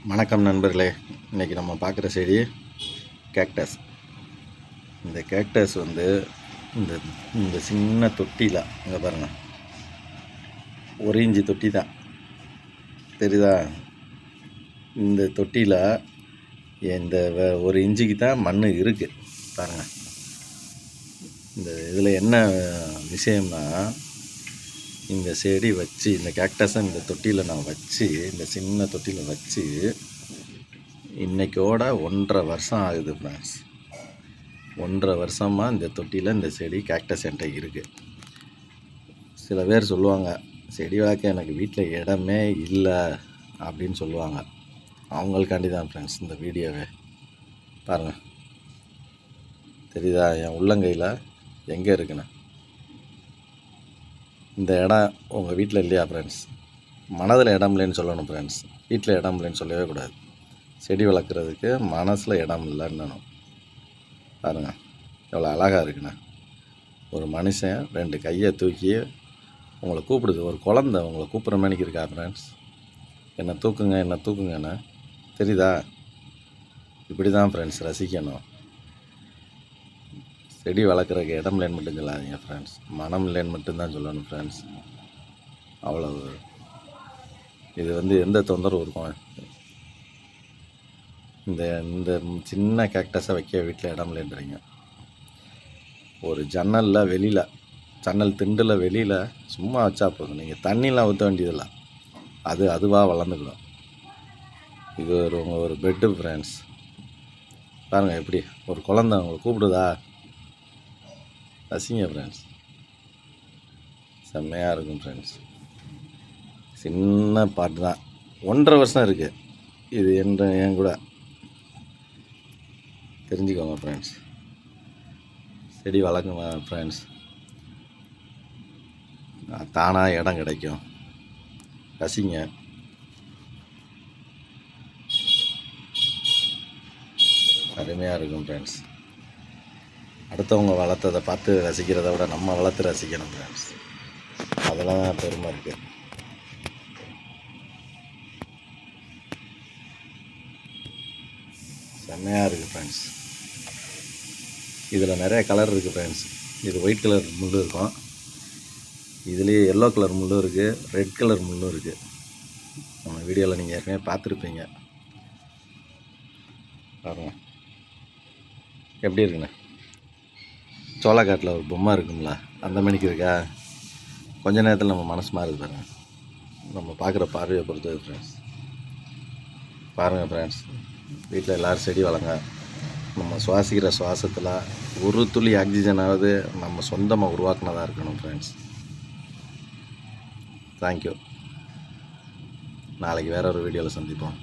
வணக்கம் நண்பர்களே. இன்றைக்கி நம்ம பார்க்குற செடி கேக்டஸ். இந்த கேக்டஸ் வந்து இந்த இந்த சின்ன தொட்டியில் இங்கே பாருங்கள், 1 இன்ச்சு தொட்டி தான் தெரியுதா? இந்த தொட்டியில் இந்த 1 இன்ச்சுக்கு தான் மண் இருக்குது பாருங்கள். இந்த இதில் என்ன விஷயம்னா, இந்த செடி வச்சு இந்த கேக்டஸை இந்த தொட்டியில் நான் வச்சு, இந்த சின்ன தொட்டியில் வச்சு இன்றைக்கோட 1.5 வருஷம் ஆகுது ஃப்ரெண்ட்ஸ். 1.5 வருஷமாக இந்த தொட்டியில் இந்த செடி கேக்டஸ் என்கிட்ட இருக்குது. சில பேர் சொல்லுவாங்க, செடி வளர்க்க எனக்கு வீட்டில் இடமே இல்லை அப்படின்னு சொல்லுவாங்க. அவங்களுக்காண்டி தான் ஃப்ரெண்ட்ஸ் இந்த வீடியோவே பாருங்கள். தெரியுதா என் உள்ளங்கையில் எங்கே இருக்குண்ணா? இந்த இடம் உங்கள் வீட்டில் இல்லையா ஃப்ரெண்ட்ஸ்? மனதில் இடம் இல்லைன்னு சொல்லணும் ஃப்ரெண்ட்ஸ், வீட்டில் இடம் இல்லைன்னு சொல்லவே கூடாது. செடி வளர்க்குறதுக்கு மனசில் இடம் இல்லைன்னு பாருங்கள், எவ்வளோ அழகாக இருக்குண்ணா. ஒரு மனுஷன் 2 கையை தூக்கி உங்களை கூப்பிடுது. ஒரு குழந்த உங்களை கூப்பிட்ற மணிக்கு இருக்கா ஃப்ரெண்ட்ஸ்? என்னை தூக்குங்க, என்னை தூக்குங்கண்ணா. தெரியுதா? இப்படி தான் ஃப்ரெண்ட்ஸ் ரசிக்கணும். செடி வளர்க்குறதுக்கு இடம் இல்லைன்னு மட்டும் சொல்லாதீங்க ஃப்ரெண்ட்ஸ், மனம் இல்லைன்னு மட்டும்தான் சொல்லணும் ஃப்ரெண்ட்ஸ். அவ்வளவு. இது வந்து எந்த தொந்தரவு இருக்கும்? இந்த இந்த சின்ன கேக்டஸை வைக்க வீட்டில் இடம் இல்லைன்றீங்க. ஒரு ஜன்னலில் வெளியில், ஜன்னல் திண்டில் வெளியில் சும்மா வச்சா போதும். நீங்கள் தண்ணிலாம் ஊற்ற வேண்டியதில்லை, அதுவாக வளர்ந்துக்கிடும். இது ஒரு பெட்டு ஃப்ரெண்ட்ஸ். பாருங்கள் எப்படி ஒரு குழந்தை உங்களை கூப்பிடுதா? ரசிங்க ஃப்ரெண்ட்ஸ், செம்மையாக இருக்கும் ஃப்ரெண்ட்ஸ். சின்ன பாட்டு தான், 1.5 வருஷம் இருக்குது இது என் கூட. தெரிஞ்சுக்கோங்க ஃப்ரெண்ட்ஸ், செடி வளர்க்குங்க ஃப்ரெண்ட்ஸ், தானாக இடம் கிடைக்கும். ரசிங்க. அருமையாக இருக்கும் ஃப்ரெண்ட்ஸ். அடுத்தவங்க வளர்த்ததை பார்த்து ரசிக்கிறத விட நம்ம வளர்த்து ரசிக்கணும் ஃப்ரெண்ட்ஸ். அதெல்லாம் பெருமை இருக்குது. செம்மையாக இருக்குது ஃப்ரெண்ட்ஸ். இதில் நிறைய கலர் இருக்குது ஃப்ரெண்ட்ஸ். இது ஒயிட் கலர் முள் இருக்கும், இதுலேயே எல்லோ கலர் முள்ளும் இருக்குது, ரெட் கலர் முள்ளும் இருக்குது. நம்ம வீடியோவில் நீங்கள் ஏற்கனவே பார்த்துருப்பீங்க. பாருங்கள் எப்படி இருக்குண்ணே. சோளக்காட்டில் ஒரு பொம்மை இருக்குங்களா, அந்த மணிக்கு இருக்கா? கொஞ்ச நேரத்தில் நம்ம மனசு மாறுது பாருங்கள். நம்ம பார்க்குற பார்வையை பொறுத்தது ஃப்ரெண்ட்ஸ். பாருங்கள் ஃப்ரெண்ட்ஸ், வீட்டில் எல்லோரும் செடி வளங்க. நம்ம சுவாசிக்கிற சுவாசத்தில் ஒரு துளி ஆக்சிஜனாவது நம்ம சொந்தமாக உருவாக்குனதாக இருக்கணும் ஃப்ரெண்ட்ஸ். தேங்க்யூ. நாளைக்கு வேறு ஒரு வீடியோவில் சந்திப்போம்.